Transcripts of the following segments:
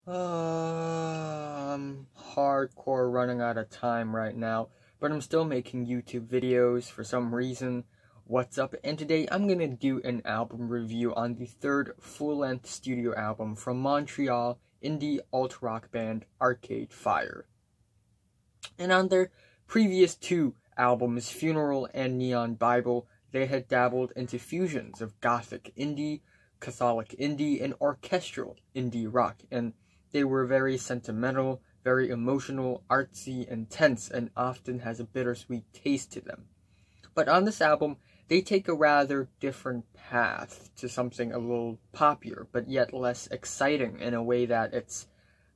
I'm hardcore running out of time right now, but I'm still making YouTube videos for some reason. What's up? And today I'm gonna do an album review on the third full-length studio album from Montreal indie alt-rock band Arcade Fire. And on their previous two albums, Funeral and Neon Bible, they had dabbled into fusions of gothic indie, Catholic indie, and orchestral indie rock, and they were very sentimental, very emotional, artsy, intense, and often has a bittersweet taste to them. But on this album, they take a rather different path to something a little poppier, but yet less exciting in a way that it's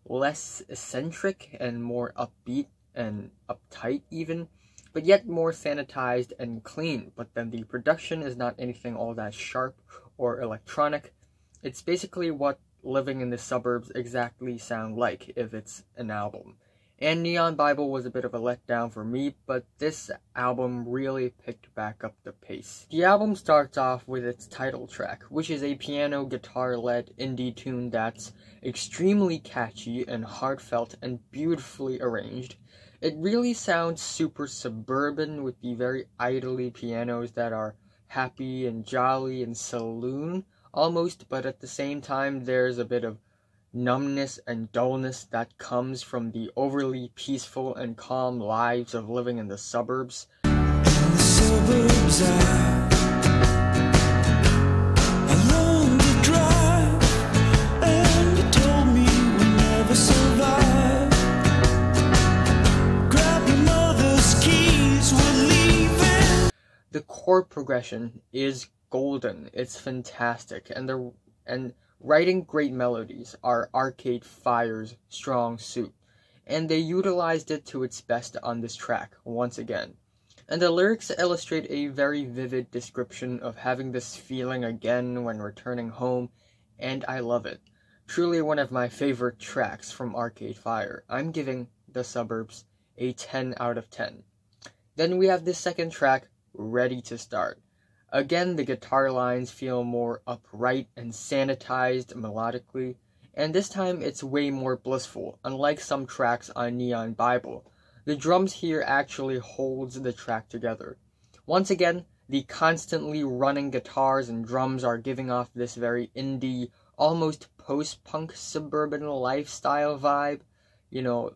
less eccentric and more upbeat and uptight even, but yet more sanitized and clean. But then the production is not anything all that sharp or electronic. It's basically what living in the suburbs exactly sound like if it's an album. And Neon Bible was a bit of a letdown for me, but this album really picked back up the pace. The album starts off with its title track, which is a piano guitar-led indie tune that's extremely catchy and heartfelt and beautifully arranged. It really sounds super suburban with the very idly pianos that are happy and jolly and saloon almost, but at the same time there's a bit of numbness and dullness that comes from the overly peaceful and calm lives of living in the suburbs. The chord progression is golden. It's fantastic, and writing great melodies are Arcade Fire's strong suit, and they utilized it to its best on this track once again. And the lyrics illustrate a very vivid description of having this feeling again when returning home, and I love it. Truly one of my favorite tracks from Arcade Fire. I'm giving The Suburbs a 10 out of 10. Then we have this second track, Ready to Start. Again, the guitar lines feel more upright and sanitized melodically, and this time it's way more blissful, unlike some tracks on Neon Bible. The drums here actually holds the track together. Once again, the constantly running guitars and drums are giving off this very indie, almost post-punk suburban lifestyle vibe. You know,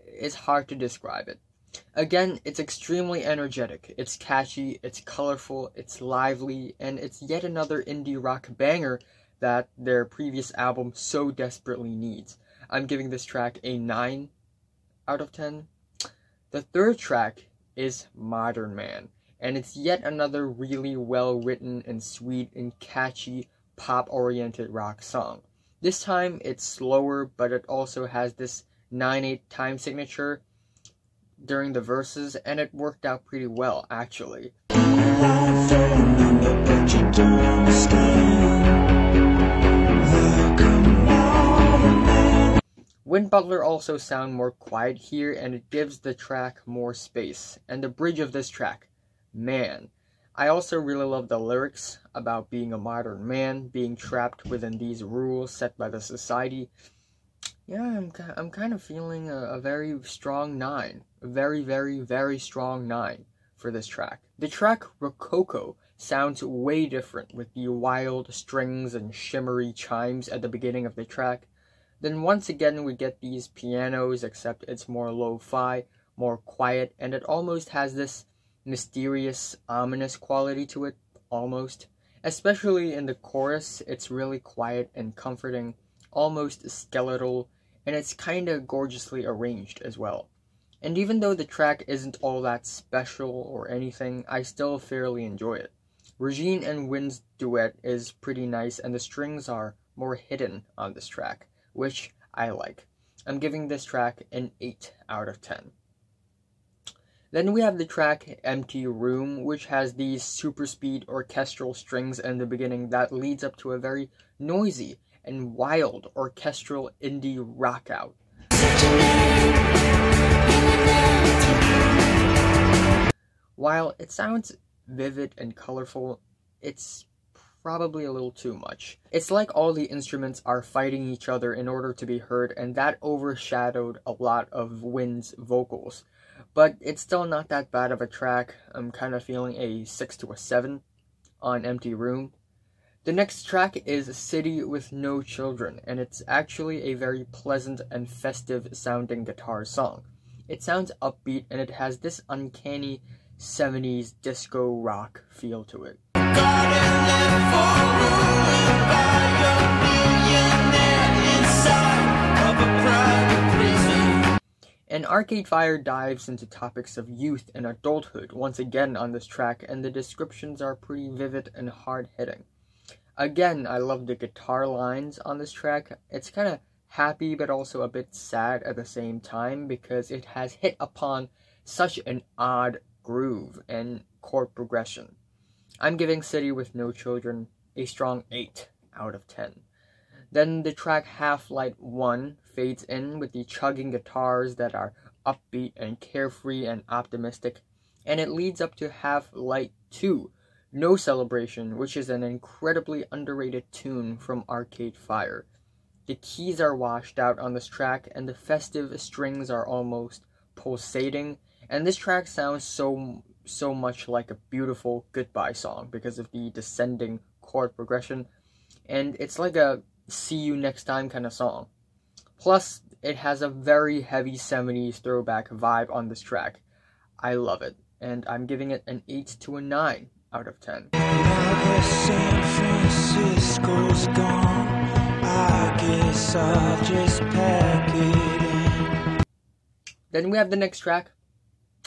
it's hard to describe it. Again, it's extremely energetic, it's catchy, it's colorful, it's lively, and it's yet another indie rock banger that their previous album so desperately needs. I'm giving this track a 9 out of 10. The third track is Modern Man, and it's yet another really well written and sweet and catchy pop-oriented rock song. This time it's slower, but it also has this 9/8 time signature during the verses, and it worked out pretty well, actually. Win Butler also sound more quiet here, and it gives the track more space. And the bridge of this track, man. I also really love the lyrics about being a modern man, being trapped within these rules set by the society. Yeah, I'm kind of feeling a very strong 9. A very, very, very strong 9 for this track. The track Rococo sounds way different with the wild strings and shimmery chimes at the beginning of the track. Then once again we get these pianos, except it's more lo-fi, more quiet, and it almost has this mysterious, ominous quality to it, almost. Especially in the chorus, it's really quiet and comforting, almost skeletal, and it's kinda gorgeously arranged as well. And even though the track isn't all that special or anything, I still fairly enjoy it. Regine and Wynn's duet is pretty nice, and the strings are more hidden on this track, which I like. I'm giving this track an 8 out of 10. Then we have the track Empty Room, which has these super speed orchestral strings in the beginning that leads up to a very noisy and wild orchestral indie rock out. While it sounds vivid and colorful, it's probably a little too much. It's like all the instruments are fighting each other in order to be heard, and that overshadowed a lot of Wynn's vocals. But it's still not that bad of a track. I'm kind of feeling a 6 to a 7 on Empty Room. The next track is City with No Children, and it's actually a very pleasant and festive sounding guitar song. It sounds upbeat, and it has this uncanny 70s disco rock feel to it. And Arcade Fire dives into topics of youth and adulthood once again on this track, and the descriptions are pretty vivid and hard-hitting. Again, I love the guitar lines on this track. It's kind of happy but also a bit sad at the same time because it has hit upon such an odd groove and chord progression. I'm giving City with No Children a strong 8 out of 10. Then the track Half Light 1 fades in with the chugging guitars that are upbeat and carefree and optimistic, and it leads up to Half Light 2, No Celebration, which is an incredibly underrated tune from Arcade Fire. The keys are washed out on this track, and the festive strings are almost pulsating, and this track sounds so much like a beautiful goodbye song because of the descending chord progression, and it's like a see you next time kind of song. Plus, it has a very heavy 70s throwback vibe on this track. I love it, and I'm giving it an 8 to a 9 out of 10. San Francisco's gone. I guess I'll just pack it in. Then we have the next track,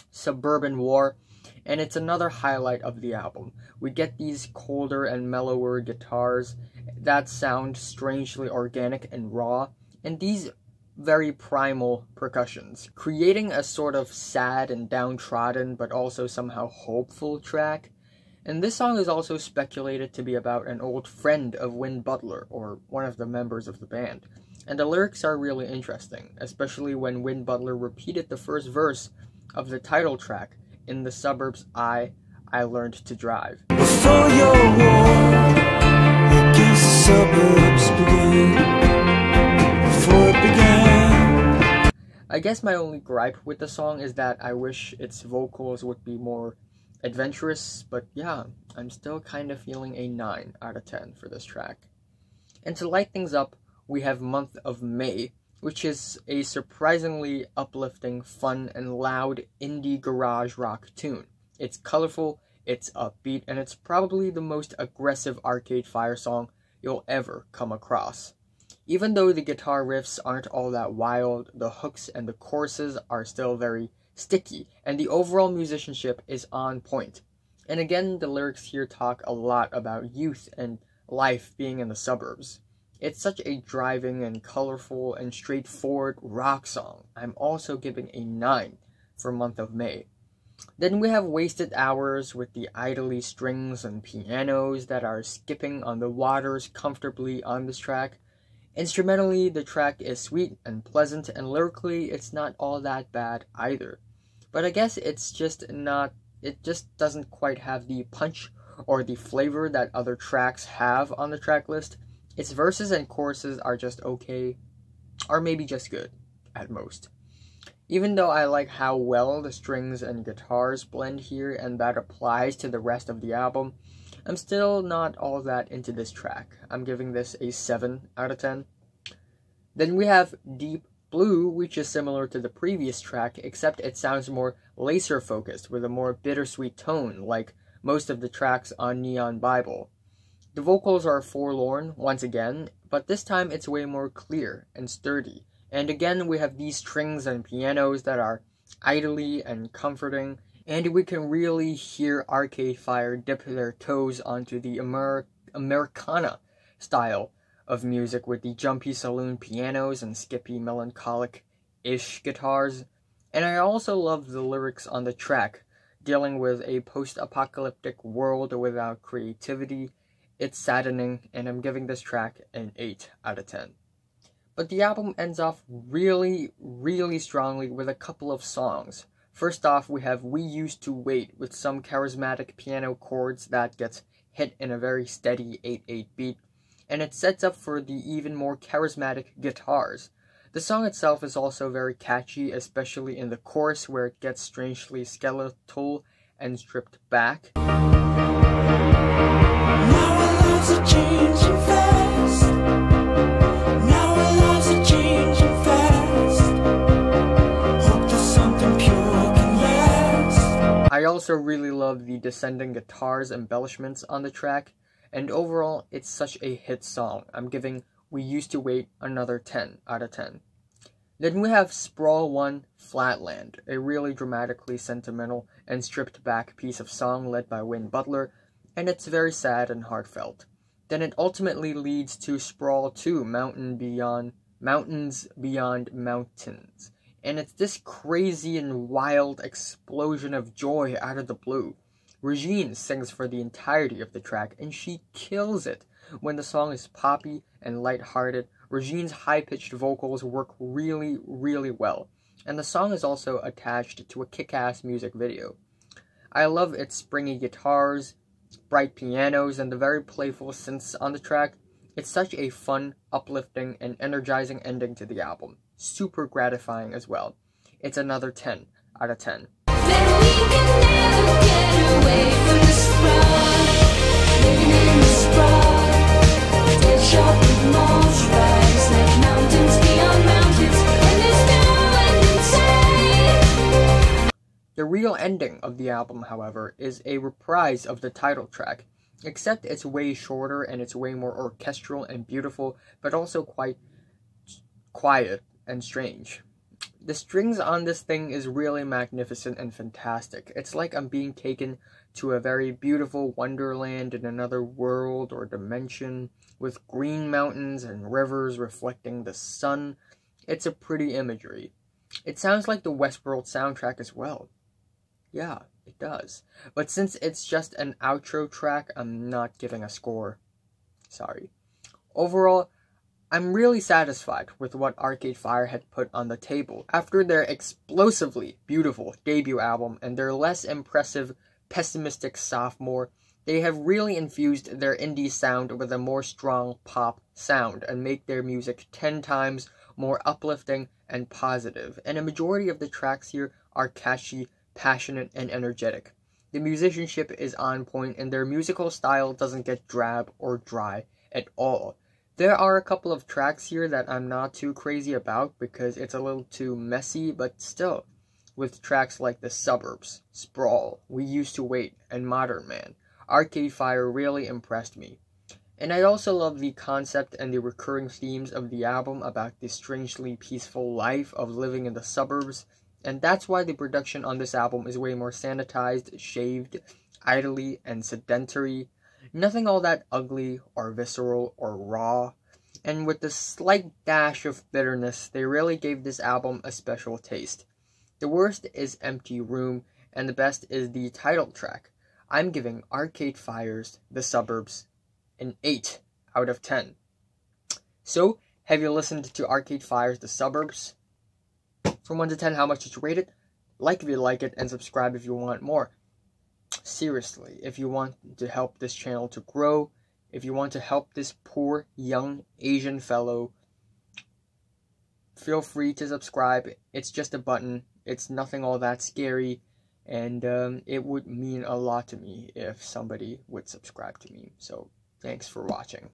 Suburban War, and it's another highlight of the album. We get these colder and mellower guitars that sound strangely organic and raw, and these very primal percussions, creating a sort of sad and downtrodden but also somehow hopeful track. And this song is also speculated to be about an old friend of Wynn Butler, or one of the members of the band. And the lyrics are really interesting, especially when Wynn Butler repeated the first verse of the title track in the Suburbs I Learned to Drive. Before your war against the suburbs began, before it began. I guess my only gripe with the song is that I wish its vocals would be more adventurous, but yeah, I'm still kind of feeling a 9 out of 10 for this track. And to light things up, we have Month of May, which is a surprisingly uplifting, fun, and loud indie garage rock tune. It's colorful, it's upbeat, and it's probably the most aggressive Arcade Fire song you'll ever come across. Even though the guitar riffs aren't all that wild, the hooks and the choruses are still very sticky, and the overall musicianship is on point. And again, the lyrics here talk a lot about youth and life being in the suburbs. It's such a driving and colorful and straightforward rock song. I'm also giving a 9 for Month of May. Then we have Wasted Hours with the idly strings and pianos that are skipping on the waters comfortably on this track. Instrumentally, the track is sweet and pleasant, and lyrically, it's not all that bad either. But I guess it just doesn't quite have the punch or the flavor that other tracks have on the track list. Its verses and choruses are just okay, or maybe just good, at most. Even though I like how well the strings and guitars blend here, and that applies to the rest of the album, I'm still not all that into this track. I'm giving this a 7 out of 10. Then we have Deep Blue, which is similar to the previous track, except it sounds more laser-focused with a more bittersweet tone, like most of the tracks on Neon Bible. The vocals are forlorn, once again, but this time it's way more clear and sturdy. And again, we have these strings and pianos that are idly and comforting, and we can really hear Arcade Fire dip their toes onto the Americana style of music with the jumpy saloon pianos and skippy melancholic-ish guitars. And I also love the lyrics on the track, dealing with a post-apocalyptic world without creativity. It's saddening, and I'm giving this track an 8 out of 10. But the album ends off really, really strongly with a couple of songs. First off, we have We Used to Wait with some charismatic piano chords that gets hit in a very steady 8/8 beat, and it sets up for the even more charismatic guitars. The song itself is also very catchy, especially in the chorus where it gets strangely skeletal and stripped back. Now our lives are changing fast. Now our lives are changing fast. Hope that something pure can last. I also really love the descending guitars embellishments on the track, and overall, it's such a hit song. I'm giving We Used to Wait another 10 out of 10. Then we have Sprawl 1 Flatland, a really dramatically sentimental and stripped back piece of song led by Wayne Butler, and it's very sad and heartfelt. Then it ultimately leads to Sprawl 2 Mountains Beyond Mountains, and it's this crazy and wild explosion of joy out of the blue. Regine sings for the entirety of the track, and she kills it. When the song is poppy and lighthearted, Regine's high-pitched vocals work really, really well, and the song is also attached to a kick-ass music video. I love its springy guitars, bright pianos, and the very playful synths on the track. It's such a fun, uplifting, and energizing ending to the album. Super gratifying as well. It's another 10 out of 10. The real ending of the album, however, is a reprise of the title track, except it's way shorter and it's way more orchestral and beautiful, but also quite quiet and strange. The strings on this thing is really magnificent and fantastic. It's like I'm being taken to a very beautiful wonderland in another world or dimension, with green mountains and rivers reflecting the sun. It's a pretty imagery. It sounds like the Westworld soundtrack as well. Yeah, it does. But since it's just an outro track, I'm not giving a score. Sorry. Overall, I'm really satisfied with what Arcade Fire had put on the table. After their explosively beautiful debut album and their less impressive, pessimistic sophomore, they have really infused their indie sound with a more strong pop sound and make their music 10 times more uplifting and positive. And a majority of the tracks here are catchy, passionate, and energetic. The musicianship is on point, and their musical style doesn't get drab or dry at all. There are a couple of tracks here that I'm not too crazy about because it's a little too messy, but still, with tracks like the Suburbs, Sprawl, We Used to Wait, and Modern Man, Arcade Fire really impressed me. And I also love the concept and the recurring themes of the album about the strangely peaceful life of living in the suburbs, and that's why the production on this album is way more sanitized, shaved, idly, and sedentary. Nothing all that ugly or visceral or raw. And with the slight dash of bitterness, they really gave this album a special taste. The worst is Empty Room, and the best is the title track. I'm giving Arcade Fire's The Suburbs an 8 out of 10. So, have you listened to Arcade Fire's The Suburbs? From 1 to 10, how much did you rate it? Like if you like it, and subscribe if you want more. Seriously, if you want to help this channel to grow, if you want to help this poor, young Asian fellow, feel free to subscribe. It's just a button. It's nothing all that scary, and it would mean a lot to me if somebody would subscribe to me. So, thanks for watching.